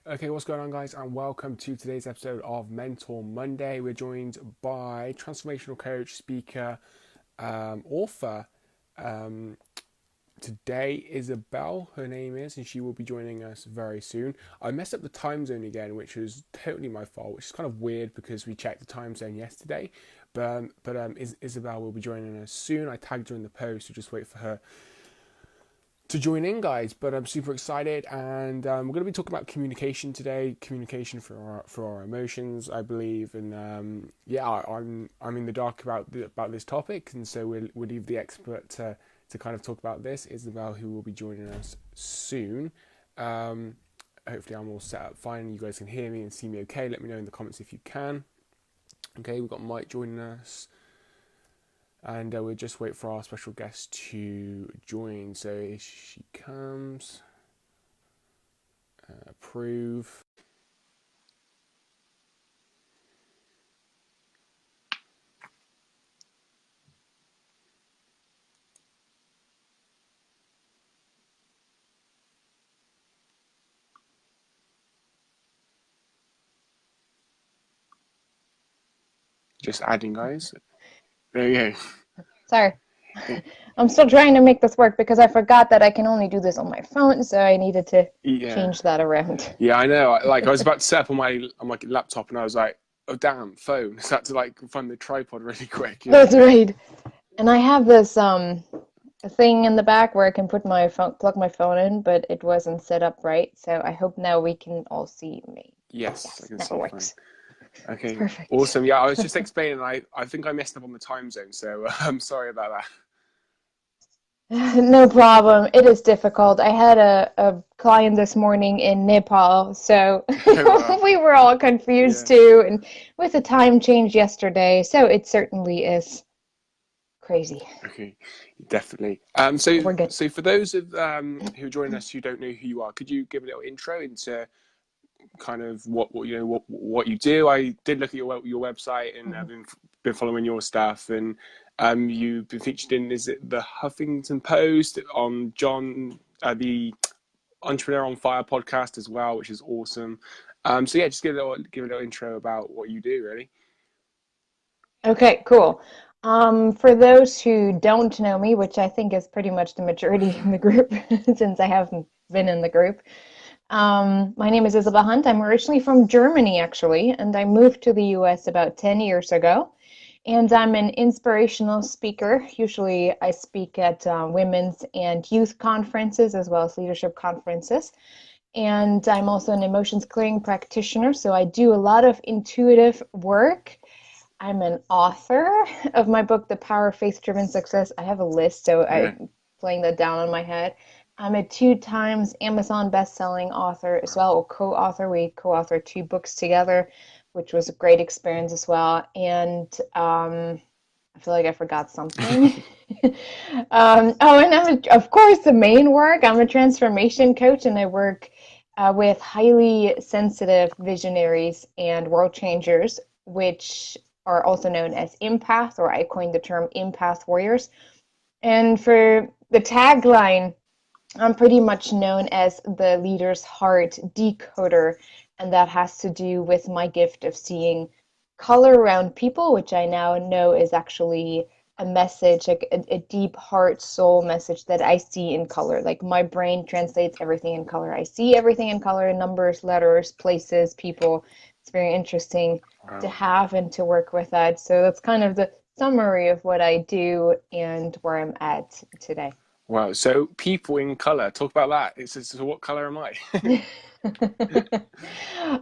Okay, what's going on, guys, and welcome to today's episode of Mentor Monday. We're joined by transformational coach, speaker, author. Um, Today, Isabel, her name is, and she will be joining us very soon. I messed up the time zone again, which was totally my fault, which is kind of weird because we checked the time zone yesterday. But Isabel will be joining us soon. I tagged her in the post, so just wait for her to join in, guys. But I'm super excited, and we're going to be talking about communication today. Communication for our emotions, I believe, and I'm in the dark about this topic, and so we'll leave the expert to kind of talk about this. Isabel, who will be joining us soon. Hopefully, I'm all set up fine. You guys can hear me and see me okay. Let me know in the comments if you can. Okay, we've got Mike joining us. And we'll just wait for our special guest to join. So if she comes, approve. Just adding, guys. There you go. Sorry. I'm still trying to make this work because I forgot that I can only do this on my phone, so I needed to Yeah, change that around. yeah, I know. I was about to set up on my laptop, and I was like, "Oh damn, phone!" So I had to find the tripod really quick. You know? That's right. And I have this thing in the back where I can put my phone, plug my phone in, but it wasn't set up right. So I hope now we can all see me. Yes, I Yes, can now see it you fine. works. Okay, Perfect. awesome. Yeah, I was just explaining. I think I messed up on the time zone, so I'm sorry about that. No problem. It is difficult. I had a client this morning in Nepal, so Oh well, we were all yeah. confused too, and with the time change yesterday, so it certainly is crazy. Okay, definitely. So We're good. so for those of who are joining us who don't know who you are, could you give a little intro into kind of what you do? I did look at your website, and I've Mhm. been following your stuff, and you've been featured in, is it the Huffington Post, on John the Entrepreneur on Fire podcast as well, which is awesome. So yeah, just give a little intro about what you do, really. Okay, cool. For those who don't know me, which I think is pretty much the majority in the group, since I haven't been in the group, my name is Isabel Hunt. I'm originally from Germany, actually, and I moved to the US about 10 years ago. And I'm an inspirational speaker. Usually, I speak at women's and youth conferences as well as leadership conferences. And I'm also an emotions clearing practitioner. So I do a lot of intuitive work. I'm an author of my book, The Power of Faith-Driven Success. I have a list, so Yeah. I'm playing that down on my head. I'm a 2 times Amazon best-selling author as well, or co-author. We co-authored 2 books together, which was a great experience as well. And I feel like I forgot something. Oh, and of course, the main work, I'm a transformation coach, and I work with highly sensitive visionaries and world changers, which are also known as empath, or I coined the term empath warriors. And for the tagline, I'm pretty much known as the leader's heart decoder, and that has to do with my gift of seeing color around people, which I now know is actually a message, like a deep heart soul message that I see in color. Like my brain translates everything in color. I see everything in color, numbers, letters, places, people. It's very interesting to Wow. have and to work with that. So that's kind of the summary of what I do and where I'm at today. Wow. So people in color, talk about that. So what color am I?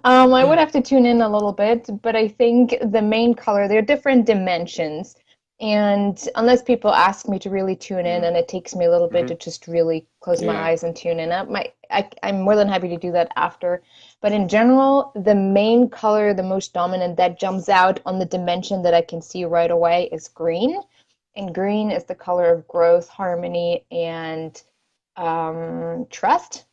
I would have to tune in a little bit, but I think the main color, there are different dimensions. And unless people ask me to really tune in, Mm, and it takes me a little bit hmm. to just really close my Yeah. eyes and tune in, I'm more than happy to do that after. But in general, the main color, the most dominant that jumps out on the dimension that I can see right away is green. And green is the color of growth, harmony, and trust,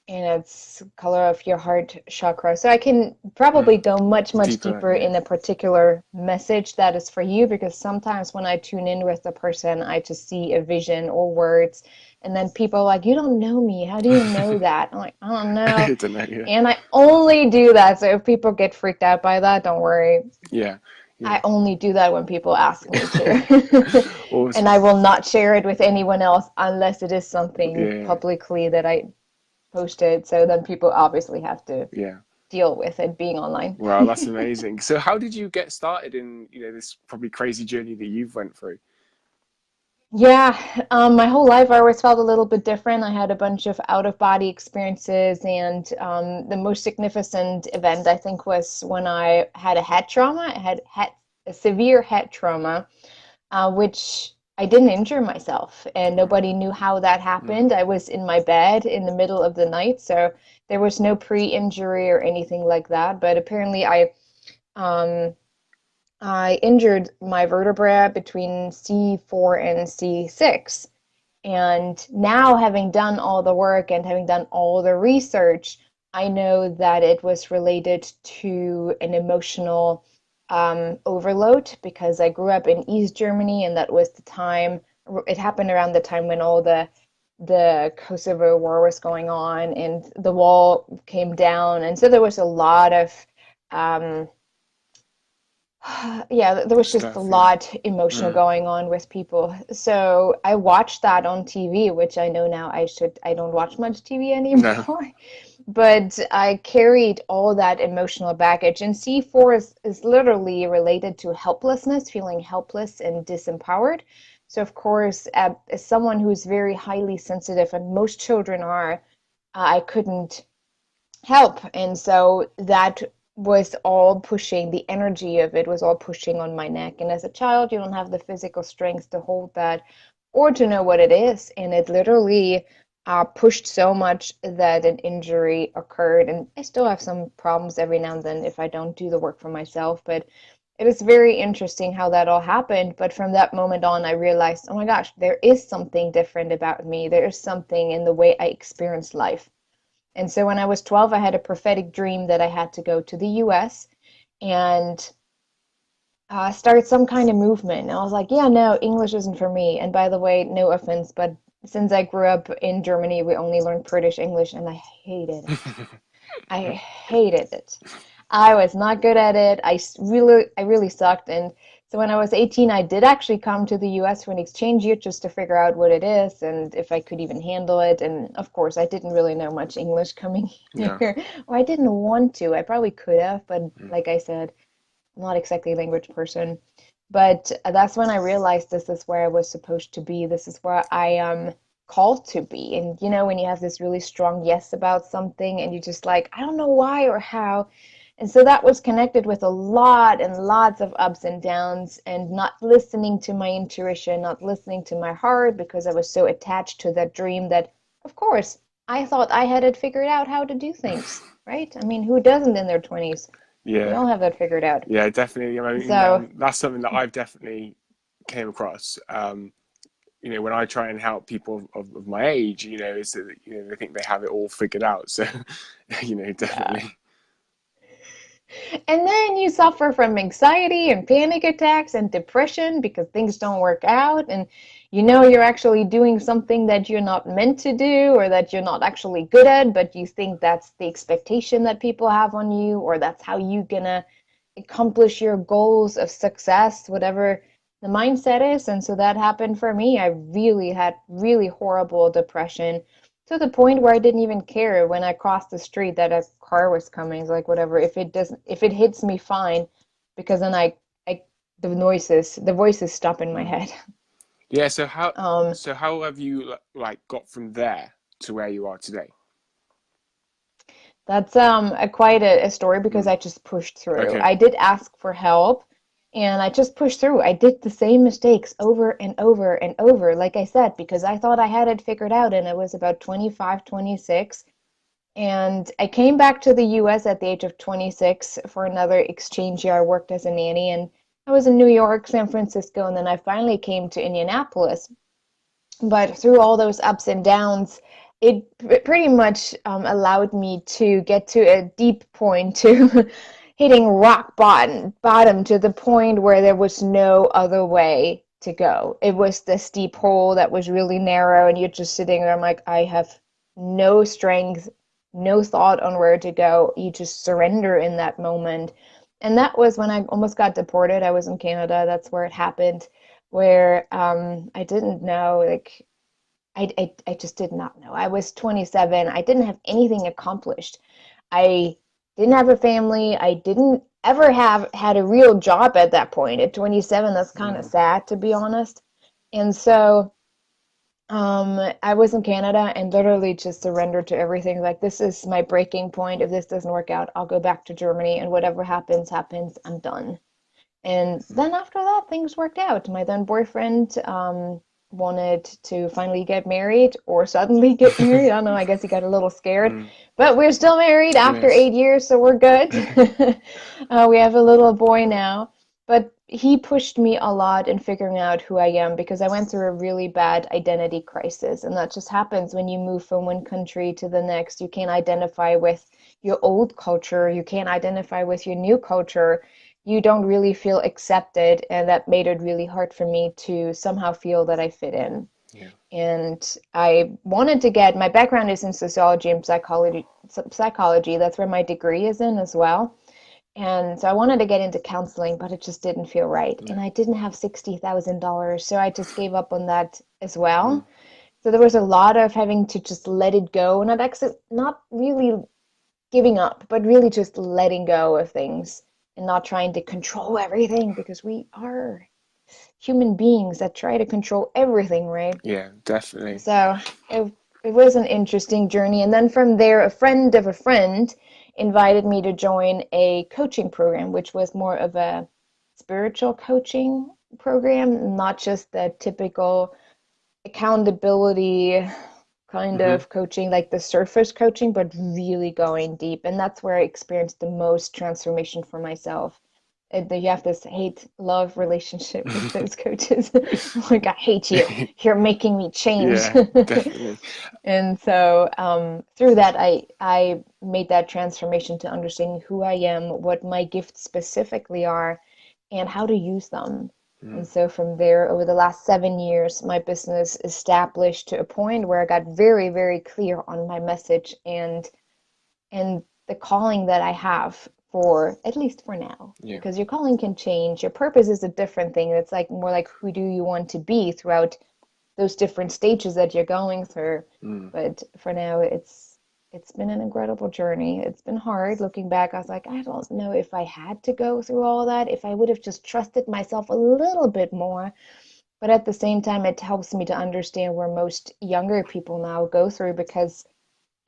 and it's color of your heart chakra. So I can Mm. probably go much, much Deeper. deeper Yeah. in a particular message that is for you, because sometimes when I tune in with the person, I just see a vision or words, And then people are like, you don't know me. How do you know that? I'm like, I don't know. I don't know. Yeah. And I only do that. So if people get freaked out by that, don't worry. Yeah. Yeah. I only do that when people ask me to. And I Awesome. will not share it with anyone else unless it is something Yeah. publicly that I posted. So then people obviously have to Yeah. deal with it being online. Wow, that's amazing. So how did you get started in, this probably crazy journey that you've went through? Yeah, my whole life I always felt a little bit different. I had a bunch of out-of-body experiences, and the most significant event I think was when I had a head trauma. I had a severe head trauma, which I didn't injure myself, and nobody knew how that Mm. happened. I was in my bed in the middle of the night, so there was no pre-injury or anything like that. But apparently, um, I injured my vertebra between C4 and C6. And now, having done all the work and having done all the research, I know that it was related to an emotional overload because I grew up in East Germany, and that was the time, it happened around the time when all the Kosovo War was going on and the wall came down. And so there was a lot of um, yeah, there was just a Stuff, yeah. lot emotional Mm. going on with people. So I watched that on TV, which I know now I don't watch much TV No. anymore. But I carried all that emotional baggage. And C4 is literally related to helplessness, feeling helpless and disempowered. So of course, as someone who's very highly sensitive, and most children are, I couldn't help. And so that was all pushing, the energy of it was all pushing on my neck. And as a child, you don't have the physical strength to hold that or to know what it is. And it literally pushed so much that an injury occurred. And I still have some problems every now and then if I don't do the work for myself. But it was very interesting how that all happened. But from that moment on, I realized, oh my gosh, there is something different about me. There is something in the way I experience life. And so when I was 12, I had a prophetic dream that I had to go to the US and start some kind of movement. And I was like, yeah, no, English isn't for me. And by the way, no offense, but since I grew up in Germany, we only learned British English, and I hated it. I hated it. I was not good at it. I really sucked. And so when I was 18, I did actually come to the US for an exchange year just to figure out what it is and if I could even handle it. And of course, I didn't really know much English coming Yeah. here, or I didn't want to. I probably could have, but Mm. like I said, I'm not exactly a language person. But that's when I realized this is where I was supposed to be. This is where I am called to be. And you know, when you have this really strong yes about something and you just like, I don't know why or how. And so that was connected with a lot and lots of ups and downs and not listening to my intuition, not listening to my heart because I was so attached to that dream that, of course, I thought I had it figured out how to do things, right? I mean, who doesn't in their 20s? We Yeah. all have that figured out. Yeah, definitely. I mean, So, that's something that I've definitely came across. When I try and help people of my age, is that, they think they have it all figured out. So, yeah. definitely. And then you suffer from anxiety and panic attacks and depression because things don't work out, and you know you're actually doing something that you're not meant to do or that you're not actually good at, but you think that's the expectation that people have on you, or that's how you're gonna accomplish your goals of success, whatever the mindset is. And so that happened for me. I really had really horrible depression to the point where I didn't even care when I crossed the street that a car was coming. It's like whatever. If it hits me, fine, because then I the voices stop in my Mm. head. Yeah. So how Um, so how have you like got from there to where you are today? That's quite a story because Mm. I just pushed through. Okay. I did ask for help and I just pushed through. I did the same mistakes over and over and over, like I said, because I thought I had it figured out and I was about 25, 26. And I came back to the US at the age of 26 for another exchange year. I worked as a nanny and I was in New York, San Francisco, and then I finally came to Indianapolis. But through all those ups and downs, it pretty much allowed me to get to a deep point, to hitting rock bottom to the point where there was no other way to go. It was the steep hole that was really narrow, and you're just sitting there. I'm like, I have no strength, no thought on where to go. You just surrender in that moment. And that was when I almost got deported. I was in Canada. That's where it happened, where I didn't know, like, I just did not know. I was 27. I didn't have anything accomplished. I didn't have a family. I didn't ever have had a real job at that point. At 27, that's kind of Mm. sad, to be honest. And so I was in Canada and literally just surrendered to everything. Like, this is my breaking point. If this doesn't work out, I'll go back to Germany, and whatever happens, happens. I'm done. And then after that, things worked out. My then boyfriend wanted to finally get married or suddenly get married. I don't know, I guess he got a little scared. Mm. But we're still married after Yes. 8 years, so we're good. We have a little boy now. But he pushed me a lot in figuring out who I am because I went through a really bad identity crisis. And that just happens when you move from one country to the next. You can't identify with your old culture, you can't identify with your new culture. You don't really feel accepted, and that made it really hard for me to somehow feel that I fit in. Yeah. And I wanted to get, my background is in sociology and psychology. That's where my degree is in as well. And so I wanted to get into counseling, but it just didn't feel right. Yeah. And I didn't have $60,000, so I just gave up on that as Mm. well. So there was a lot of having to just let it go, not really giving up, but really just letting go of things and not trying to control everything because we are human beings that try to control everything, right? Yeah, definitely. So it was an interesting journey. And then from there, a friend of a friend invited me to join a coaching program, which was more of a spiritual coaching program, not just the typical accountability kind Hmm. of coaching, like the surface coaching, but really going deep. And that's where I experienced the most transformation for myself. And you have this hate love relationship with those coaches. Like, I hate you. You're making me change. Yeah, definitely. And so through that, I made that transformation to understanding who I am, what my gifts specifically are, and how to use them. Mm. And so from there, over the last 7 years, my business established to a point where I got very, very clear on my message and the calling that I have for, at least for now, Yeah. because your calling can change. Your purpose is a different thing. It's like more like, who do you want to be throughout those different stages that you're going through. Mm. But for now, it's been an incredible journey. It's been hard looking back. I was like, I don't know if I had to go through all that, if I would have just trusted myself a little bit more. But at the same time, it helps me to understand where most younger people now go through because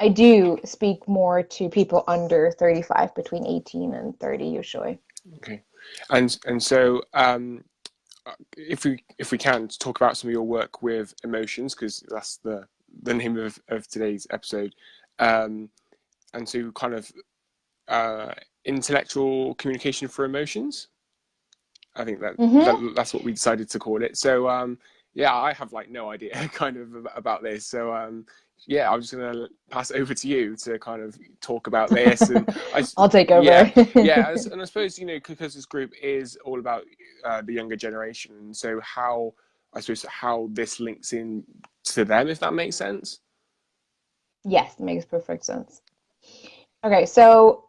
I do speak more to people under 35, between 18 and 30 usually. Okay. And so if we can talk about some of your work with emotions because that's the name of today's episode. Um, and so kind of uh, intellectual communication for emotions. I think Mm-hmm. that's what we decided to call it. So yeah, I have like no idea kind of about this. So yeah, I'm just gonna pass it over to you to kind of talk about this. And I'll take yeah, over. yeah, and I suppose because this group is all about the younger generation, and so how I suppose how this links in to them, if that makes sense. Yes, makes perfect sense. Okay, so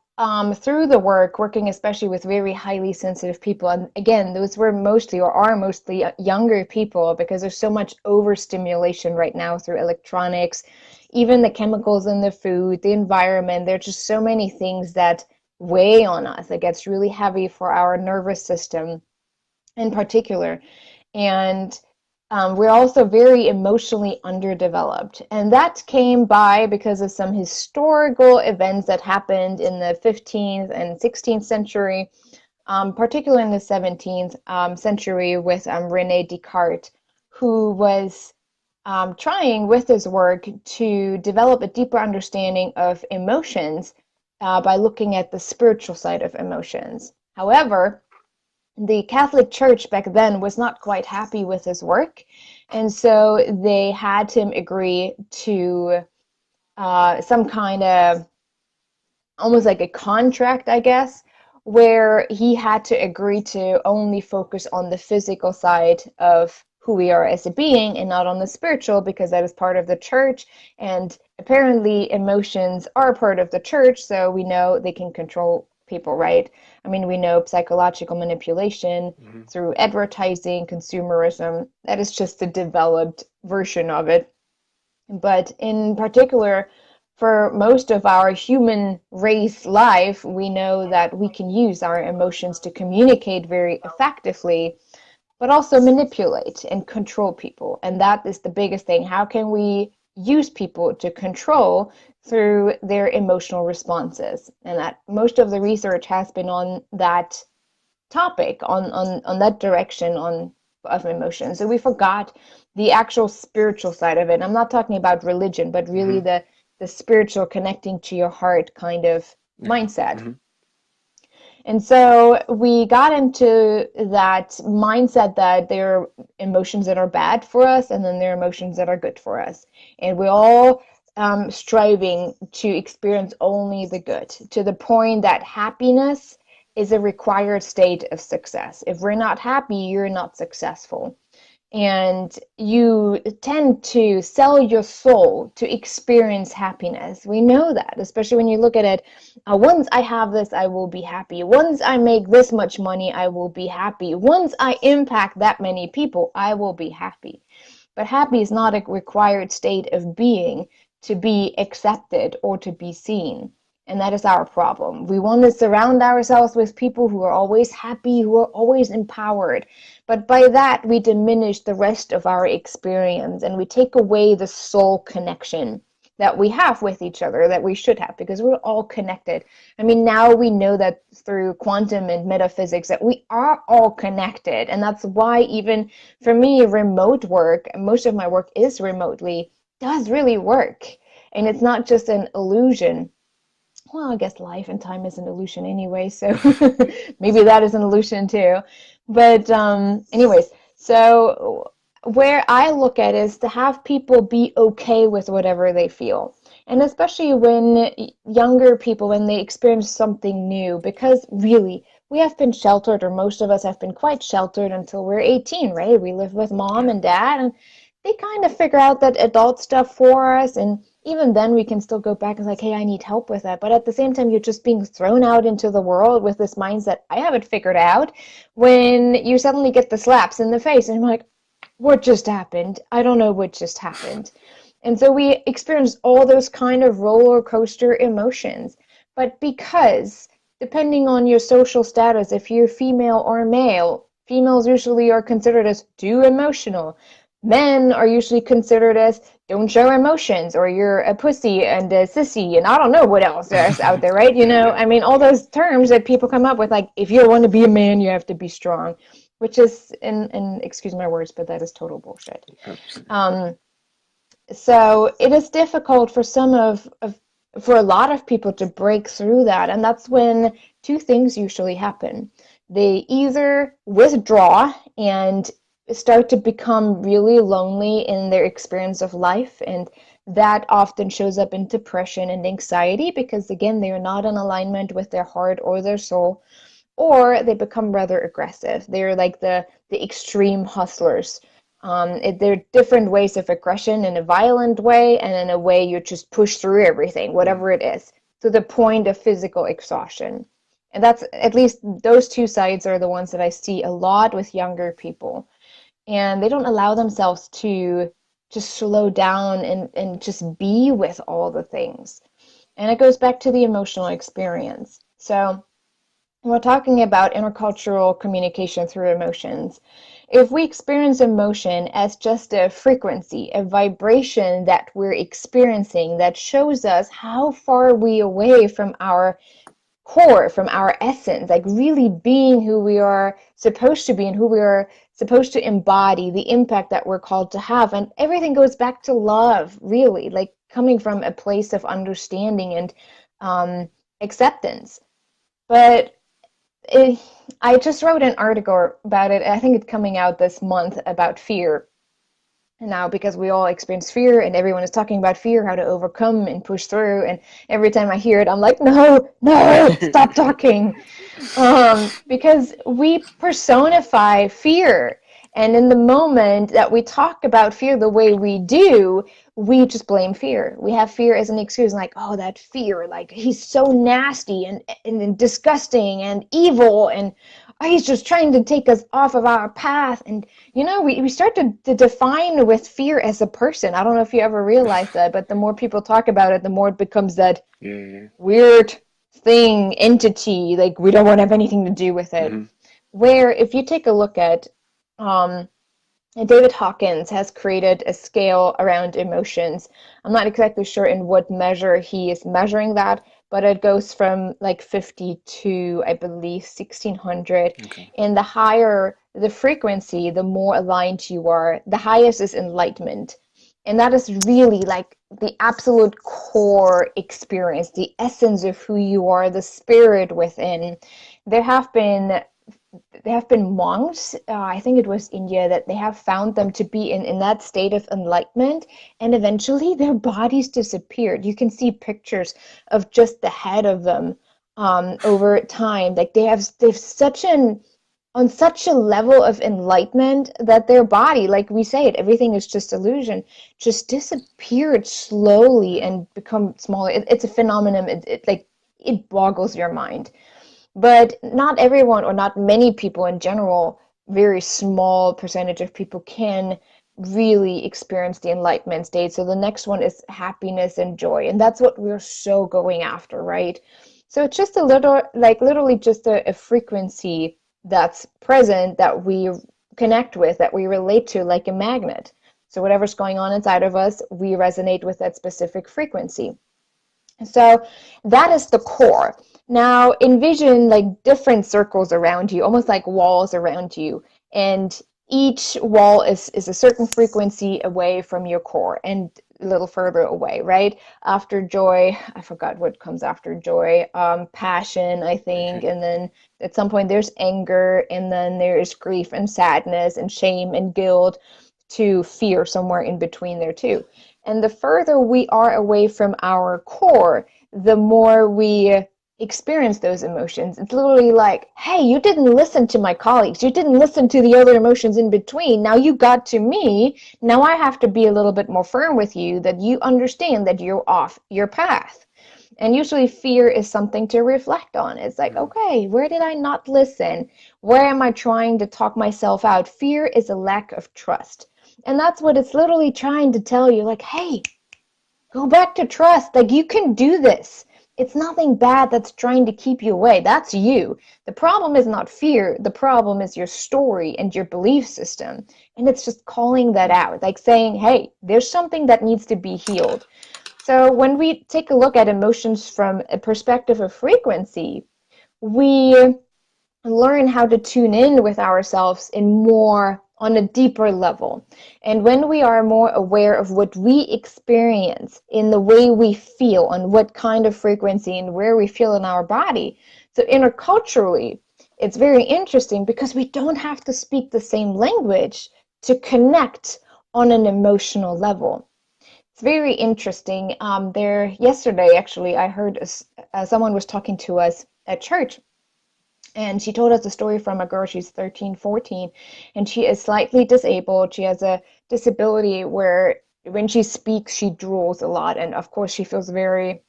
through the work, working especially with very highly sensitive people, and again, those were mostly or are mostly younger people because there's so much overstimulation right now through electronics, even the chemicals in the food, the environment. There are just so many things that weigh on us. It gets really heavy for our nervous system in particular. And we're also very emotionally underdeveloped. And that came by because of some historical events that happened in the 15th and 16th century, particularly in the 17th century with Rene Descartes, who was trying with his work to develop a deeper understanding of emotions by looking at the spiritual side of emotions. However, the Catholic Church back then was not quite happy with his work, and so they had him agree to some kind of almost like a contract, I guess, where he had to agree to only focus on the physical side of who we are as a being and not on the spiritual, because that is part of the church. And apparently emotions are part of the church, so we know they can control people, right? I mean, we know psychological manipulation through advertising, consumerism. That is just a developed version of it. But in particular, for most of our human race life, we know that we can use our emotions to communicate very effectively, but also manipulate and control people. And that is the biggest thing. How can we use people to control through their emotional responses? And that most of the research has been on that topic, on that direction of emotion. So we forgot the actual spiritual side of it. I'm not talking about religion, but really the spiritual connecting to your heart kind of mindset. And so we got into that mindset that there are emotions that are bad for us, and then there are emotions that are good for us. And we're all striving to experience only the good, to the point that happiness is a required state of success. If we're not happy, you're not successful. And you tend to sell your soul to experience happiness. We know that, especially when you look at it. Once I have this, I will be happy. Once I make this much money, I will be happy. Once I impact that many people, I will be happy. But happy is not a required state of being to be accepted or to be seen. And that is our problem. We want to surround ourselves with people who are always happy, who are always empowered. But by that, we diminish the rest of our experience, and we take away the soul connection that we have with each other, that we should have, because we're all connected. I mean, now we know that through quantum and metaphysics that we are all connected. And that's why even for me, remote work, most of my work is remotely, does really work. And it's not just an illusion. Well, I guess life and time is an illusion anyway, so maybe that is an illusion too. But anyways, so where I look at is to have people be okay with whatever they feel. And especially when younger people, when they experience something new, because really, we have been sheltered, or most of us have been quite sheltered until we're 18, right? We live with mom and dad, and they kind of figure out that adult stuff for us, and even then we can still go back and like, hey, I need help with that. But at the same time, you're just being thrown out into the world with this mindset, I haven't figured out, when you suddenly get the slaps in the face and you're like, what just happened? I don't know what just happened. And so we experience all those kind of roller coaster emotions. But because depending on your social status, if you're female or male, females usually are considered as too emotional. Men are usually considered as don't show emotions, or you're a pussy and a sissy, and I don't know what else there's out there, right? You know, I mean, all those terms that people come up with, like, if you want to be a man, you have to be strong, which is, and excuse my words, but that is total bullshit. So it is difficult for for a lot of people to break through that, and that's when two things usually happen. They either withdraw and start to become really lonely in their experience of life, and that often shows up in depression and anxiety, because again, they are not in alignment with their heart or their soul. Or they become rather aggressive. They're like the extreme hustlers. There are different ways of aggression, in a violent way and in a way you just push through everything, whatever it is, to the point of physical exhaustion. And that's, at least those two sides are the ones that I see a lot with younger people. And they don't allow themselves to just slow down and just be with all the things. And it goes back to the emotional experience. So we're talking about intercultural communication through emotions. If we experience emotion as just a frequency, a vibration that we're experiencing that shows us how far we are away from our core, from our essence, like really being who we are supposed to be and who we are supposed to embody, the impact that we're called to have. And everything goes back to love, really, like coming from a place of understanding and acceptance. But I just wrote an article about it. I think it's coming out this month, about fear. now because we all experience fear and everyone is talking about fear, how to overcome and push through, and every time I hear it I'm like, no, stop talking. Because we personify fear, and in the moment that we talk about fear the way we do, we just blame fear. We have fear as an excuse, like, oh, that fear, like he's so nasty and disgusting and evil, and oh, he's just trying to take us off of our path. And we start to define with fear as a person. I don't know if you ever realized that, but the more people talk about it, the more it becomes that Yeah. weird thing, entity, like we don't want to have anything to do with it. Hmm. Where if you take a look at um, David Hawkins has created a scale around emotions. I'm not exactly sure in what measure he is measuring that, but it goes from like 50 to, I believe, 1600. Okay. And the higher the frequency, the more aligned you are. The highest is enlightenment. And that is really like the absolute core experience, the essence of who you are, the spirit within. There have been monks, I think it was India, that they have found them to be in that state of enlightenment, and eventually their bodies disappeared. You can see pictures of just the head of them over time. Like they've such an on such a level of enlightenment that their body, like we say it, everything is just illusion, just disappeared slowly and become smaller. It's a phenomenon. It boggles your mind. But not everyone, or not many people in general, very small percentage of people can really experience the enlightenment state. So the next one is happiness and joy. And that's what we're so going after, right? So it's just a little, like literally just a frequency that's present that we connect with, that we relate to like a magnet. So whatever's going on inside of us, we resonate with that specific frequency. So that is the core. Now envision like different circles around you, almost like walls around you. And each wall is a certain frequency away from your core and a little further away, right? After joy, I forgot what comes after joy. Passion, I think. Okay. And then at some point there's anger, and then there's grief and sadness and shame and guilt, to fear somewhere in between there too. And the further we are away from our core, the more we experience those emotions. It's literally like, hey, you didn't listen to my colleagues. You didn't listen to the other emotions in between. Now you got to me. Now I have to be a little bit more firm with you, that you understand that you're off your path. And usually fear is something to reflect on. It's like, Hmm. okay, where did I not listen? Where am I trying to talk myself out? Fear is a lack of trust. And that's what it's literally trying to tell you, like, hey, go back to trust. Like, you can do this. It's nothing bad that's trying to keep you away. That's you. The problem is not fear. The problem is your story and your belief system. And it's just calling that out, like saying, hey, there's something that needs to be healed. So when we take a look at emotions from a perspective of frequency, we learn how to tune in with ourselves in more on a deeper level. And when we are more aware of what we experience in the way we feel, on what kind of frequency and where we feel in our body. So interculturally, it's very interesting because we don't have to speak the same language to connect on an emotional level. It's very interesting. There yesterday, actually, I heard someone was talking to us at church, and she told us a story from a girl. She's 13, 14, and she is slightly disabled. She has a disability where when she speaks, she drools a lot. And of course, she feels very,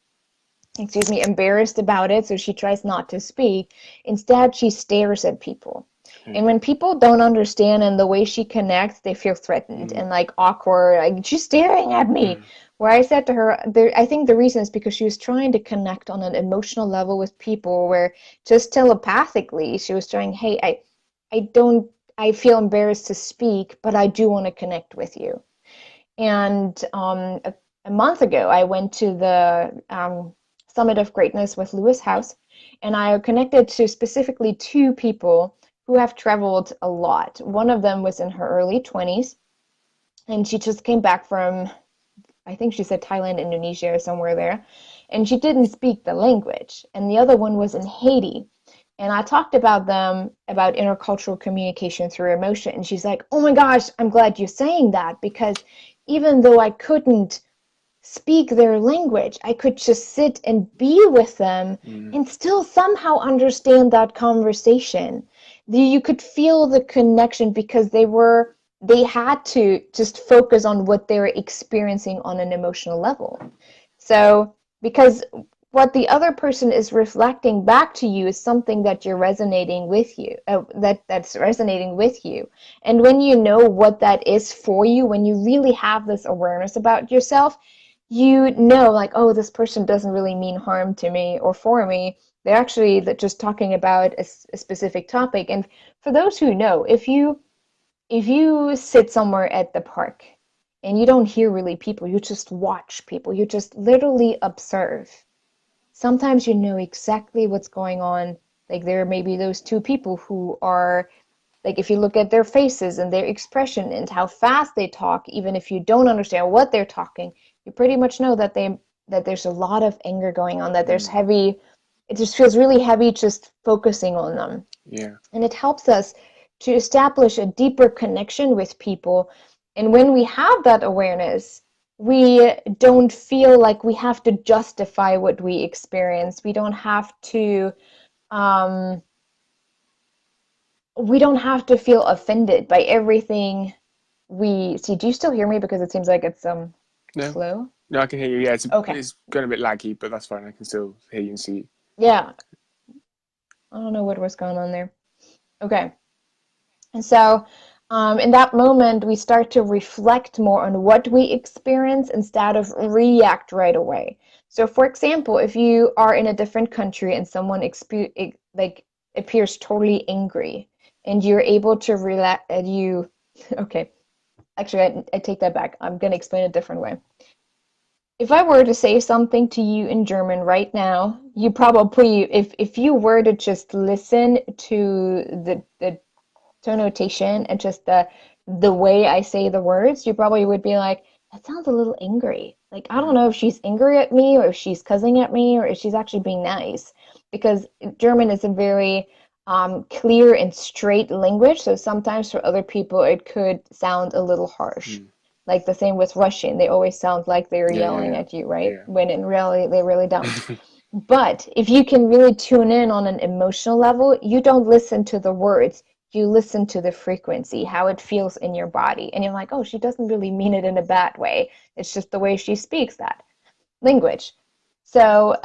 embarrassed about it. So she tries not to speak. Instead, she stares at people. And when people don't understand and the way she connects, they feel threatened Mm. and like awkward. Like, she's staring at me. Mm. Where I said to her, I think the reason is because she was trying to connect on an emotional level with people, where just telepathically she was trying, hey, I don't, I feel embarrassed to speak, but I do want to connect with you. And a month ago, I went to the Summit of Greatness with Lewis House, and I connected to specifically two people who have traveled a lot. One of them was in her early 20s, and she just came back from, I think she said Thailand, Indonesia, or somewhere there, and she didn't speak the language. And the other one was in Haiti, And I talked about intercultural communication through emotion. And she's like, oh my gosh, I'm glad you're saying that, because even though I couldn't speak their language, I could just sit and be with them and still somehow understand that conversation. You could feel the connection because they had to just focus on what they were experiencing on an emotional level. So, because what the other person is reflecting back to you is something that you're resonating with you, that's resonating with you. And when you know what that is for you, when you really have this awareness about yourself, you know, like, oh, this person doesn't really mean harm to me or for me. They're actually just talking about a specific topic. And for those who know, if you sit somewhere at the park and you don't hear really people, you just watch people, you just literally observe. Sometimes you know exactly what's going on. Like there may be those two people who are, like if you look at their faces and their expression and how fast they talk, even if you don't understand what they're talking, you pretty much know that there's a lot of anger going on, that there's heavy, it just feels really heavy just focusing on them. Yeah. And it helps us to establish a deeper connection with people. And when we have that awareness, we don't feel like we have to justify what we experience. We don't have to feel offended by everything we see. Do you still hear me? Because it seems like it's No. slow. No, I can hear you. Yeah, Okay. it's going a bit laggy, but that's fine. I can still hear you and see you. Yeah. I don't know what was going on there. Okay. And so in that moment, we start to reflect more on what we experience instead of react right away. So, for example, if you are in a different country and someone appears totally angry, and you're able to relax, okay, actually, I take that back. I'm going to explain it a different way. If I were to say something to you in German right now, you probably, if you were to just listen to the connotation and just the way I say the words, you probably would be like, that sounds a little angry. Like, I don't know if she's angry at me or if she's cussing at me or if she's actually being nice. Because German is a very clear and straight language. So sometimes for other people, it could sound a little harsh. Like the same with Russian. They always sound like they're yelling at you, right? Yeah. When in reality, they really don't. But if you can really tune in on an emotional level, you don't listen to the words. You listen to the frequency, how it feels in your body. And you're like, oh, she doesn't really mean it in a bad way. It's just the way she speaks that language. So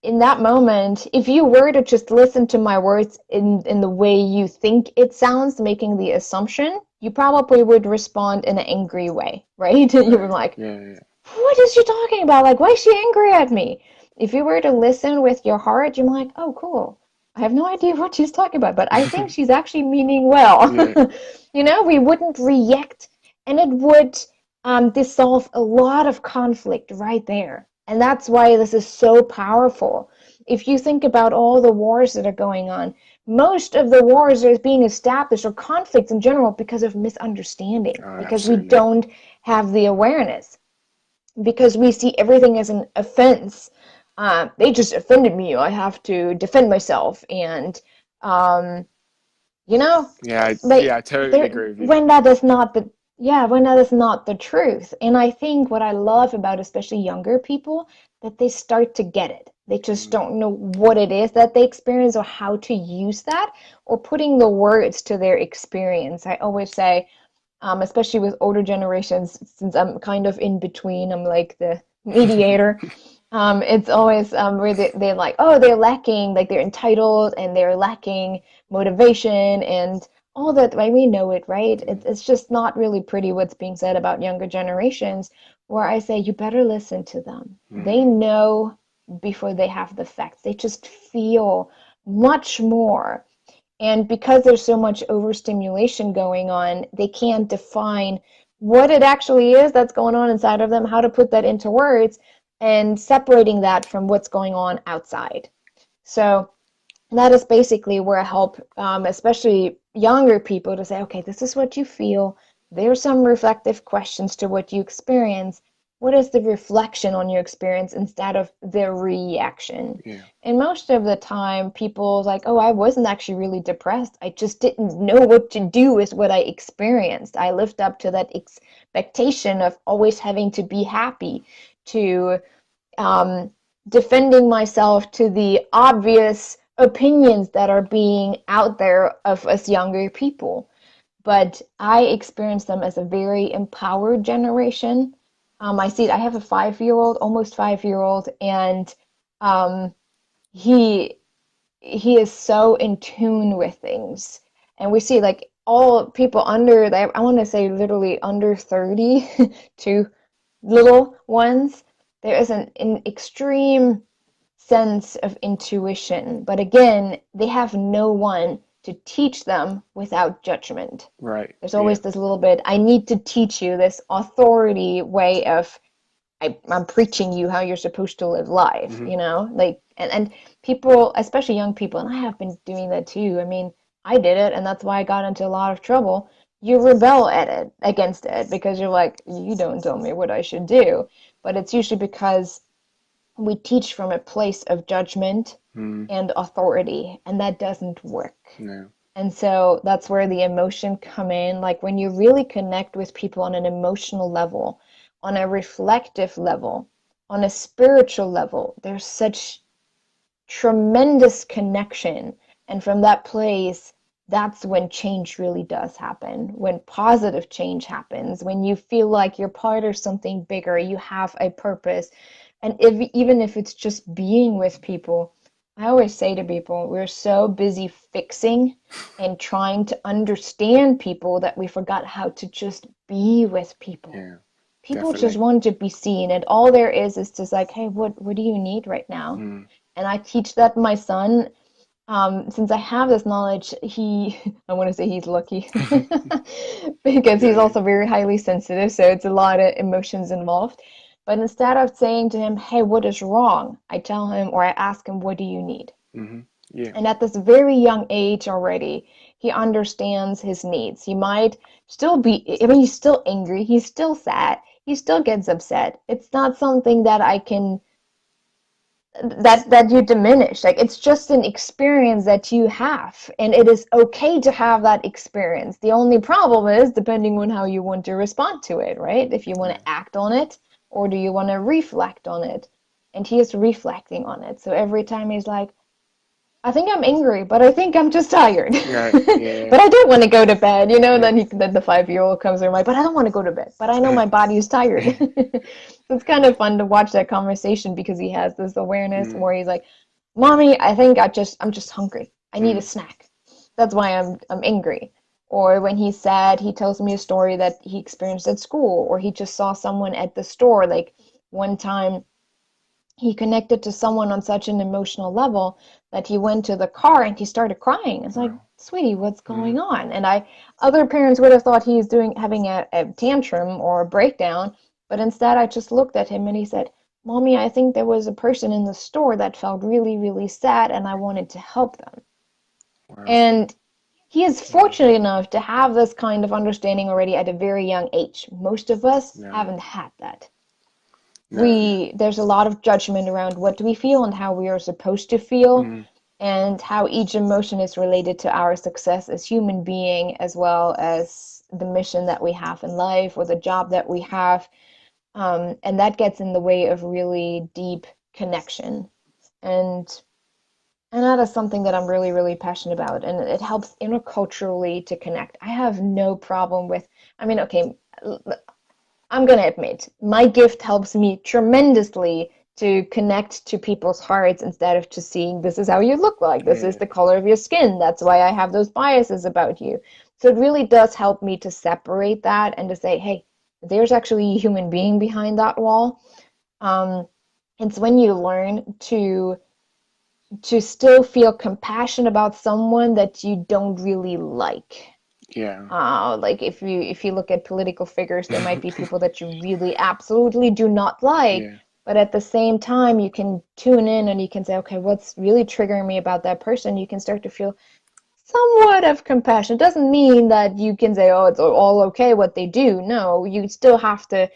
in that moment, if you were to just listen to my words in the way you think it sounds, making the assumption, you probably would respond in an angry way, right? You were like, what is she talking about? Like, why is she angry at me? If you were to listen with your heart, you're like, oh, cool. I have no idea what she's talking about, but I think she's actually meaning well. You know, we wouldn't react, and it would dissolve a lot of conflict right there. And that's why this is so powerful. If you think about all the wars that are going on, most of the wars are being established, or conflicts in general, because of misunderstanding, because we don't have the awareness, because we see everything as an offense. They just offended me. I have to defend myself, and you know, I totally agree with you. When that is not the truth. And I think what I love about especially younger people, that they start to get it. They just don't know what it is that they experience or how to use that, or putting the words to their experience. I always say, especially with older generations, since I'm kind of in between, I'm like the mediator. It's always where they're like, oh, they're lacking, like they're entitled and they're lacking motivation and all that. Like, we know it, right? It's just not really pretty what's being said about younger generations, where I say, you better listen to them. They know before they have the facts. They just feel much more. And because there's so much overstimulation going on, they can't define what it actually is that's going on inside of them, how to put that into words, and separating that from what's going on outside. So that is basically where I help, especially younger people, to say, okay, this is what you feel. There's some reflective questions to what you experience. what is the reflection on your experience instead of the reaction? Yeah. And most of the time, people like, oh, I wasn't actually really depressed. I just didn't know what to do with what I experienced. I lived up to that expectation of always having to be happy, to defending myself to the obvious opinions that are being out there of us younger people. But I experience them as a very empowered generation. I see it. I have a 5-year-old, almost 5-year-old, and um, he he is so in tune with things. And we see like all people under, I want to say literally under 30 to little ones, there is an extreme sense of intuition. But again, they have no one to teach them without judgment. Right. There's Yeah. always this little bit, I need to teach you this authority way of, I'm preaching you how you're supposed to live life, Mhm. you know? Like, and people, especially young people, and I have been doing that too. I mean, I did it, and that's why I got into a lot of trouble. You rebel at it, against it, because you're like, you don't tell me what I should do. But it's usually because we teach from a place of judgment Mm. and authority, and that doesn't work. No. And so that's where the emotion come in. Like when you really connect with people on an emotional level, on a reflective level, on a spiritual level, there's such tremendous connection. And from that place, that's when change really does happen, when positive change happens, when you feel like you're part of something bigger, you have a purpose. And even if it's just being with people, I always say to people, we're so busy fixing and trying to understand people that we forgot how to just be with people. Yeah. People just Definitely. want to be seen, and all there is just like, hey, what do you need right now? Mm. And I teach that my son. Since I have this knowledge, I want to say he's lucky because he's Yeah. also very highly sensitive, so it's a lot of emotions involved. But instead of saying to him, hey, what is wrong? I tell him, or I ask him, what do you need? Mm-hmm. Yeah. And at this very young age already, he understands his needs. He might still be, I mean, he's still angry, he's still sad, he still gets upset. It's not something that I can that you diminish. Like it's just an experience that you have, and it is okay to have that experience. The only problem is depending on how you want to respond to it, right? If you want Yeah. to act on it or do you want to reflect on it. And he is reflecting on it, so every time he's like, I think I'm angry, but I think I'm just tired. Right. Yeah. But I don't want to go to bed, you know. Yeah. Then the 5-year-old comes and like, but I don't want to go to bed. But I know my body is tired. So it's kind of fun to watch that conversation because he has this awareness Mm. where he's like, "Mommy, I think I'm just hungry. I need a Mm. snack. That's why I'm angry." Or when he's sad, he tells me a story that he experienced at school, or he just saw someone at the store. Like one time he connected to someone on such an emotional level that he went to the car and he started crying. It's like, Wow. sweetie, what's Mm. going on? And other parents would have thought he's having a tantrum or a breakdown, but instead I just looked at him and he said, Mommy, I think there was a person in the store that felt really, really sad and I wanted to help them. Wow. And he is fortunate enough to have this kind of understanding already at a very young age. Most of us No. haven't had that. No. There's a lot of judgment around what do we feel and how we are supposed to feel, Mm. and how each emotion is related to our success as human being, as well as the mission that we have in life or the job that we have. And that gets in the way of really deep connection. And that is something that I'm really, really passionate about, and it helps interculturally to connect. I have no problem with, I mean, okay, I'm gonna admit, my gift helps me tremendously to connect to people's hearts instead of just seeing this is how you look like, this is Yeah. the color of your skin, that's why I have those biases about you. So it really does help me to separate that and to say, hey, there's actually a human being behind that wall. Um, it's when you learn to still feel compassion about someone that you don't really like. Yeah. Like if you look at political figures, there might be people that you really absolutely do not like, Yeah. but at the same time, you can tune in and you can say, okay, what's really triggering me about that person? You can start to feel somewhat of compassion. It doesn't mean that you can say, oh, it's all okay what they do. No, you still have to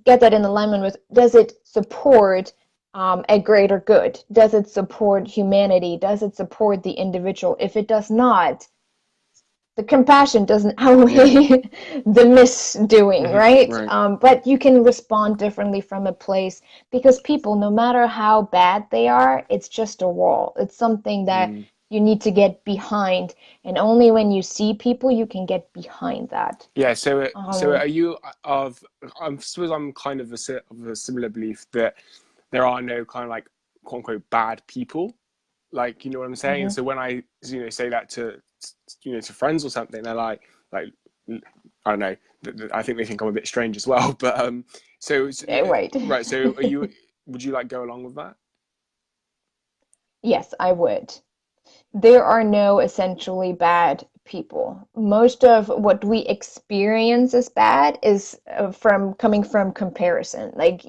get that in alignment with, does it support a greater good? Does it support humanity? Does it support the individual? If it does not, the compassion doesn't Yeah. outweigh the misdoing, right? Right. But you can respond differently from a place, because people, no matter how bad they are, it's just a wall. It's something that Mm. you need to get behind, and only when you see people, you can get behind that. Yeah. So Um, are you of? I suppose I'm kind of of a similar belief that there are no kind of like quote unquote bad people. Like, you know what I'm saying? mhm. So when I, say that to, to friends or something, they're like, I don't know. I think they think I'm a bit strange as well. But Right. right. So are you? Would you like go along with that? Yes, I would. There are no essentially bad people. Most of what we experience as bad is from coming from comparison. Like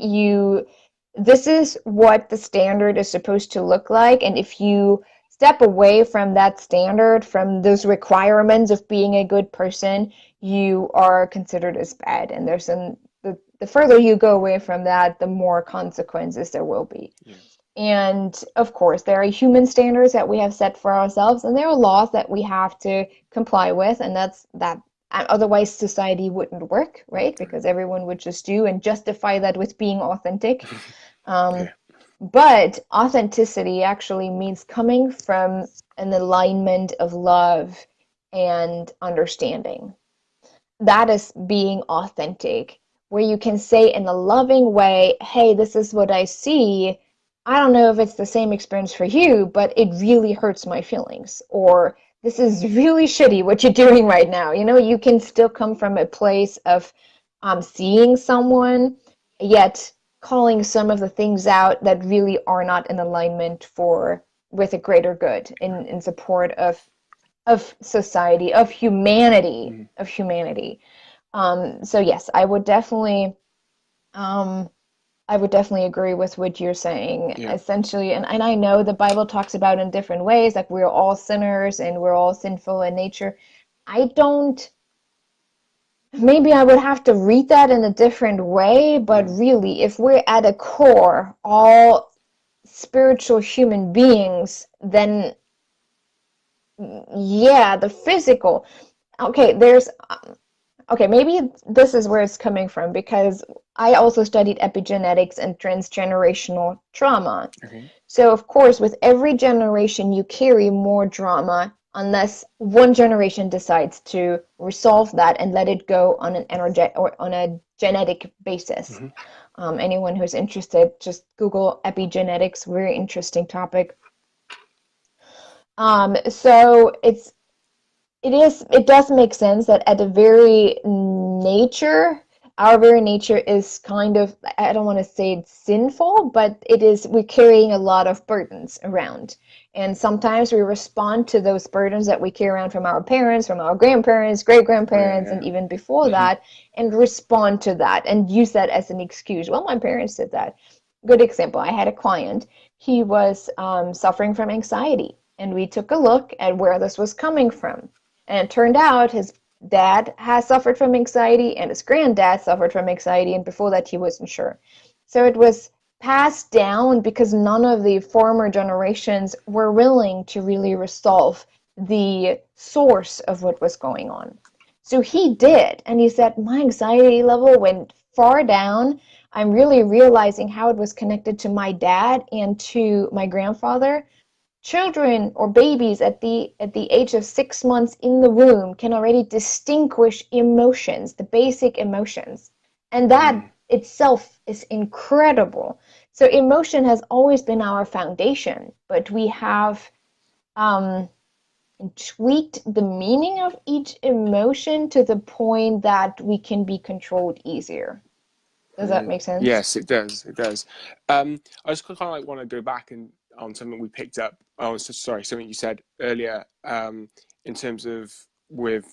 this is what the standard is supposed to look like, and if you step away from that standard, from those requirements of being a good person, you are considered as bad. And the further you go away from that, the more consequences there will be. Yeah. And of course, there are human standards that we have set for ourselves, and there are laws that we have to comply with, and that's that. Otherwise, society wouldn't work, right? Because everyone would just do and justify that with being authentic. Um, Yeah. but authenticity actually means coming from an alignment of love and understanding. That is being authentic, where you can say in a loving way, hey, this is what I see. I don't know if it's the same experience for you, but it really hurts my feelings. Or this is really shitty what you're doing right now. You can still come from a place of seeing someone, yet calling some of the things out that really are not in alignment for with a greater good, in support of society, Mm. of humanity. So yes, um, I would definitely agree with what you're saying, Yeah. essentially. And I know the Bible talks about in different ways, like we're all sinners and we're all sinful in nature. I don't, maybe I would have to read that in a different way, but Mm. really, if we're at a core all spiritual human beings, then yeah, the physical. Okay, okay, maybe this is where it's coming from, because I also studied epigenetics and transgenerational trauma. Okay. So, of course, with every generation, you carry more drama unless one generation decides to resolve that and let it go on an energetic or on a genetic basis. Hmm. Anyone who's interested, just Google epigenetics, very interesting topic. So it does make sense that at the very nature, our very nature is kind of, I don't want to say it's sinful, but we're carrying a lot of burdens around. And sometimes we respond to those burdens that we carry around from our parents, from our grandparents, great Oh yeah. grandparents, and Yeah. even before Hmm. that, and respond to that and use that as an excuse. Well, my parents did that. Good example. I had a client. He was suffering from anxiety, and we took a look at where this was coming from. And it turned out his dad has suffered from anxiety and his granddad suffered from anxiety, and before that he wasn't sure. So it was passed down because none of the former generations were willing to really resolve the source of what was going on. So he did, and he said, my anxiety level went far down. I'm really realizing how it was connected to my dad and to my grandfather. Children or babies at the age of 6 months in the womb can already distinguish emotions, the basic emotions. And that Mm. itself is incredible. So emotion has always been our foundation, but we have um, tweaked the meaning of each emotion to the point that we can be controlled easier. Does that Mm. make sense? Yes, it does. It does. I just kind of like want to go back and on something we picked up. Oh, sorry, something you said earlier. In terms of with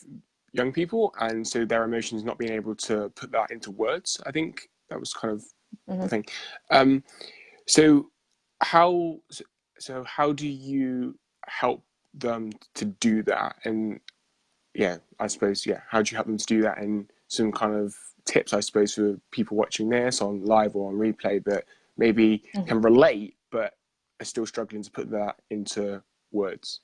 young people, and so their emotions not being able to put that into words. I think that was kind of the Mhm. thing. Um, so how so how do you help them to do that? And yeah, I suppose, yeah, how do you help them to do that in some kind of tips, I suppose, for people watching this on live or on replay that maybe can relate, but are still struggling to put that into words?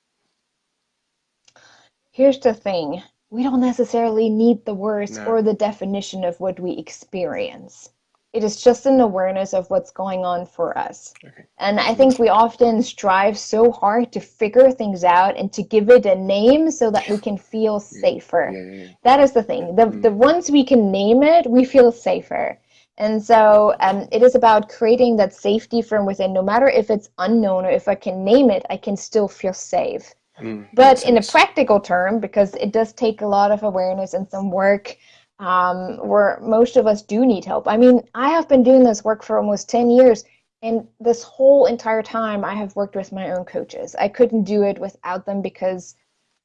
Here's the thing. We don't necessarily need the words No. or the definition of what we experience. It is just an awareness of what's going on for us. Okay. And I think we often strive so hard to figure things out and to give it a name so that we can feel safer. Yeah. That is the thing. The once we can name it, we feel safer. And so it is about creating that safety from within. No matter if it's unknown or if I can name it, I can still feel safe. But in a practical term, because it does take a lot of awareness and some work, where most of us do need help. I mean, I have been doing this work for almost 10 years, and this whole entire time I have worked with my own coaches. I couldn't do it without them because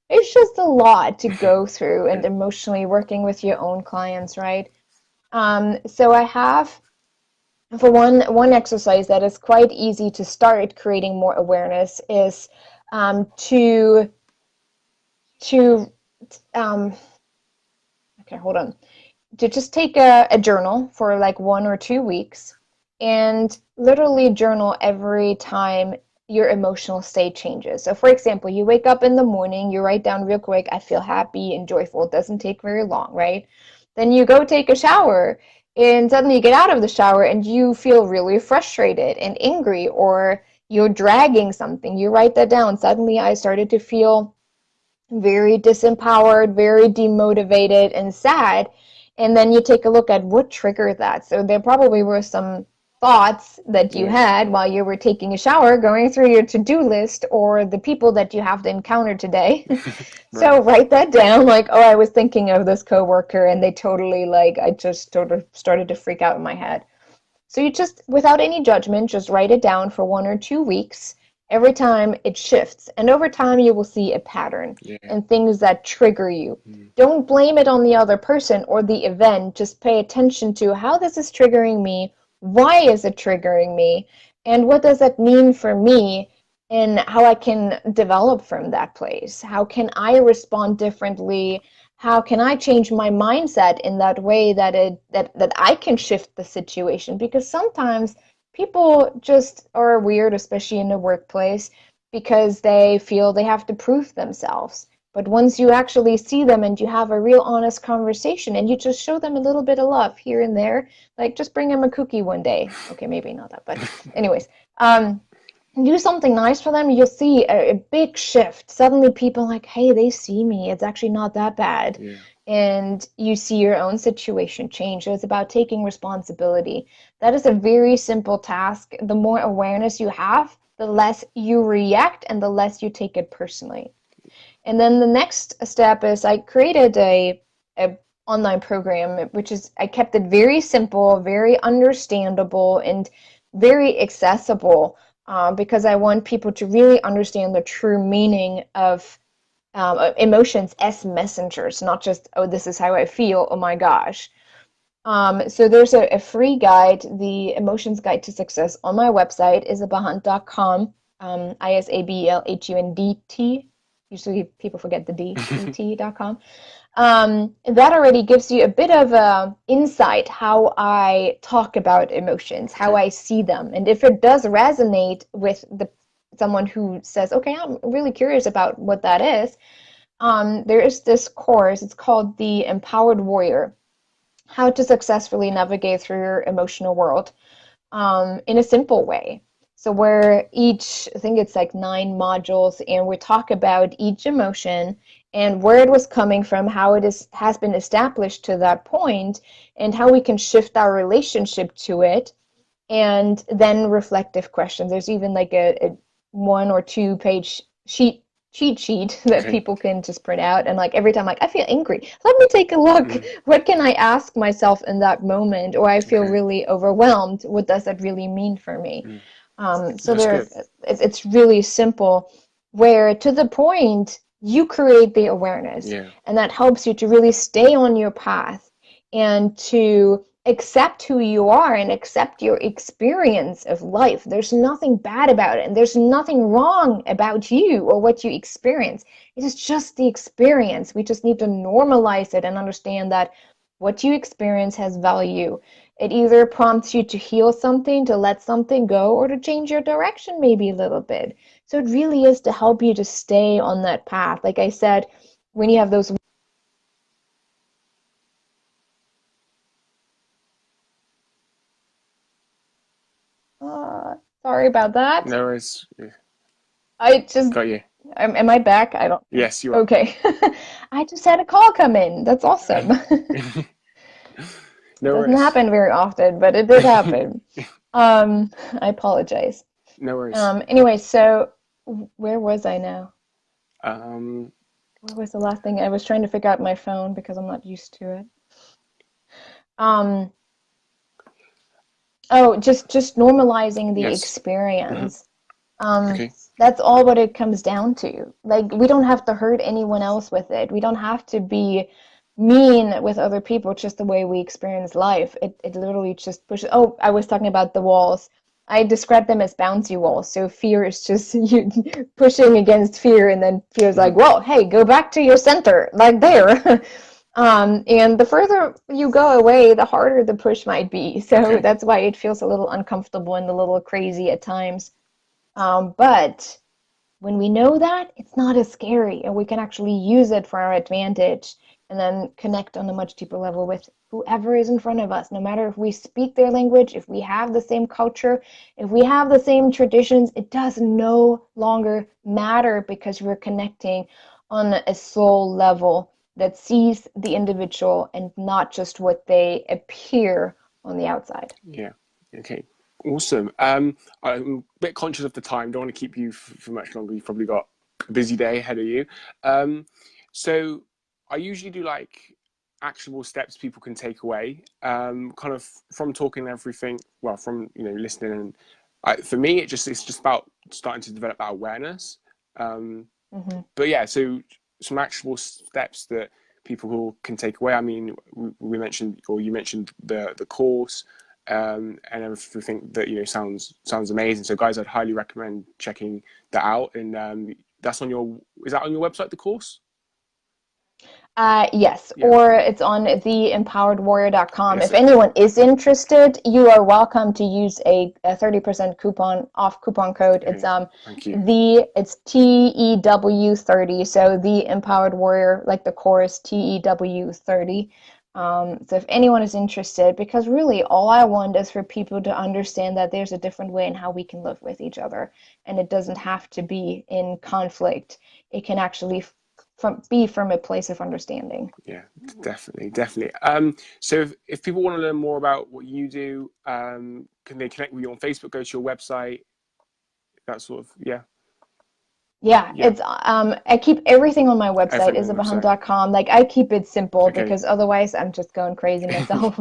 it's just a lot to go through and emotionally working with your own clients, right? So I have, for one exercise that is quite easy to start creating more awareness is okay, hold on. To just take a journal for like 1 or 2 weeks and literally journal every time your emotional state changes. So for example, you wake up in the morning, you write down real quick, I feel happy and joyful. It doesn't take very long, right? Then you go take a shower and suddenly you get out of the shower and you feel really frustrated and angry, or you're dragging something. You write that down. Suddenly I started to feel very disempowered, very demotivated and sad. And then you take a look at what triggered that. So there probably were some thoughts that you had while you were taking a shower, going through your to-do list, or the people that you have to encounter today. So write that down, like, oh, I was thinking of this coworker and they totally, like, I just sort of started to freak out in my head. So you just, without any judgment, just write it down for 1 or 2 weeks. Every time it shifts, and over time you will see a pattern and things that trigger you. Don't blame it on the other person or the event. Just pay attention to how this is triggering me, why is it triggering me, and what does that mean for me, and how I can develop from that place. How can I respond differently? How can I change my mindset in that way that I can shift the situation? Because sometimes people just are weird, especially in the workplace, because they feel they have to prove themselves. But once you actually see them and you have a real honest conversation and you just show them a little bit of love here and there, like just bring them a cookie one day. Okay, maybe not that, but anyways, do something nice for them, you'll see a big shift. Suddenly people are like, hey, they see me. It's actually not that bad. And you see your own situation change. So it's about taking responsibility. That is a very simple task. The more awareness you have, the less you react and the less you take it personally. And then the next step is I created a online program, which is, I kept it very simple, very understandable, and very accessible, because I want people to really understand the true meaning of emotions as messengers, not just, oh, this is how I feel, oh my gosh. So there's a free guide, the Emotions Guide to Success, on my website, isabelhunt.com, ISABELHUNDT. Usually people forget the D, ET.com. That already gives you a bit of insight how I talk about emotions, how I see them. And if it does resonate with someone who says, okay, I'm really curious about what that is, there is this course, it's called The Empowered Warrior, How to Successfully Navigate Through Your Emotional World, in a simple way. So where I think it's like 9 modules, and we talk about each emotion and where it was coming from, how it has been established to that point, and how we can shift our relationship to it, and then reflective questions. There's even like a 1 or 2 page cheat sheet that people can just print out, and like every time, like, I feel angry, let me take a look. What can I ask myself in that moment? Or I feel really overwhelmed, what does that really mean for me? So it's really simple, where to the point you create the awareness, and that helps you to really stay on your path and to accept who you are and accept your experience of life. There's nothing bad about it, and there's nothing wrong about you or what you experience. It is just the experience. We just need to normalize it and understand that what you experience has value. It either prompts you to heal something, to let something go, or to change your direction maybe a little bit. So it really is to help you to stay on that path. Like I said, when you have those sorry about that. No worries. Yeah, I just got you. am I back? I don't. Yes, you are. Okay. I just had a call come in. That's awesome. It No doesn't worries. happen very often, but it did happen. I apologize. No worries. Anyway, so where was I now? Um, What was the last thing? I was trying to figure out my phone because I'm not used to it. Um, oh, just normalizing the yes. Hmm. experience. Um, Okay. that's all what it comes down to. Like, we don't have to hurt anyone else with it. We don't have to be mean with other people, just the way we experience life. It literally just pushes. Oh, I was talking about the walls. I describe them as bouncy walls. So fear is just you pushing against fear, and then fear is like, Hmm. whoa, hey, go back to your center, like there. And the further you go away, the harder the push might be. So Okay. that's why it feels a little uncomfortable and a little crazy at times. But when we know that, it's not as scary, and we can actually use it for our advantage and then connect on a much deeper level with whoever is in front of us, no matter if we speak their language, if we have the same culture, if we have the same traditions, it does no longer matter because we're connecting on a soul level that sees the individual and not just what they appear on the outside. Yeah. Okay. Awesome. I'm a bit conscious of the time. Don't want to keep you for much longer. You've probably got a busy day ahead of you. Um, so I usually do like actionable steps people can take away, kind of from talking and everything. Well, from listening, and for me, it's just about starting to develop that awareness. Um, Hmm. but yeah, so some actionable steps that people who can take away. I mean, we mentioned, or you mentioned the course, and everything that sounds amazing. So, guys, I'd highly recommend checking that out. And that's on your is that on your website? The course? Yes, Yeah. or it's on theempoweredwarrior.com. Yes. If anyone is interested, you are welcome to use a 30% coupon code. It's Okay. Thank you. it's TEW30, so the Empowered Warrior, like the chorus TEW30. So if anyone is interested, because really all I want is for people to understand that there's a different way in how we can live with each other, and it doesn't have to be in conflict. It can actually be from a place of understanding. Yeah, definitely, definitely. So if people want to learn more about what you do, can they connect with you on Facebook? Go to your website. That sort of Yeah, yeah, it's I keep everything on my website, everything on the website. isabaham.com. Like, I keep it simple Okay. because otherwise I'm just going crazy myself.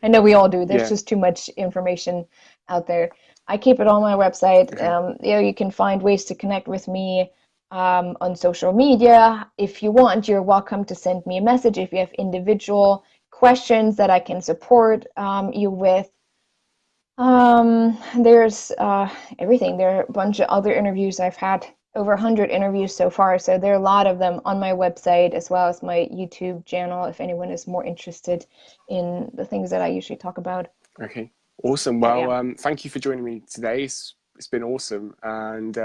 I know we all do. There's Yeah. just too much information out there. I keep it on my website. Okay. You can find ways to connect with me on social media. If you want, you're welcome to send me a message if you have individual questions that I can support you with. There's everything. There are a bunch of other interviews. I've had over 100 interviews so far, so there are a lot of them on my website as well as my YouTube channel if anyone is more interested in the things that I usually talk about. Okay. Awesome. So Well, yeah. thank you for joining me today. It's been awesome, and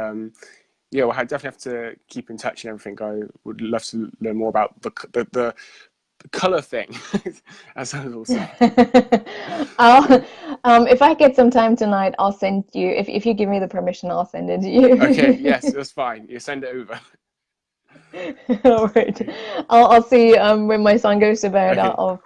yeah, well, I definitely have to keep in touch and everything. I would love to learn more about the color thing. That sounds awesome. I'll if I get some time tonight, I'll send you if you give me the permission, I'll send it to Okay. Yes, you. that's fine. You send it over. All right. Okay. I'll see when my son goes to bed. Okay.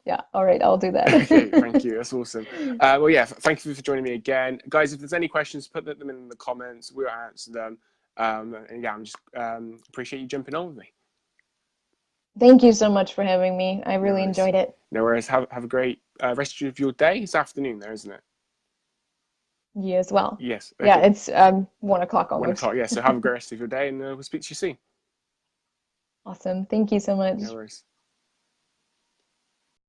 Yeah, all right, I'll do Okay, that. thank you. That's awesome. Well, yeah, thank you for joining me again, guys. If there's any questions, put them in the comments. We'll answer them. And yeah, I'm just appreciate you jumping on with me. Thank you so much for having me. I No really worries. enjoyed it. No worries. Have a great rest of your day. It's afternoon there, isn't it? You as well. Yes. Yeah, Okay. it's 1 o'clock One almost. o'clock. Yeah. So have a great rest of your day, and we'll speak to you soon. Awesome. Thank you so much. No worries.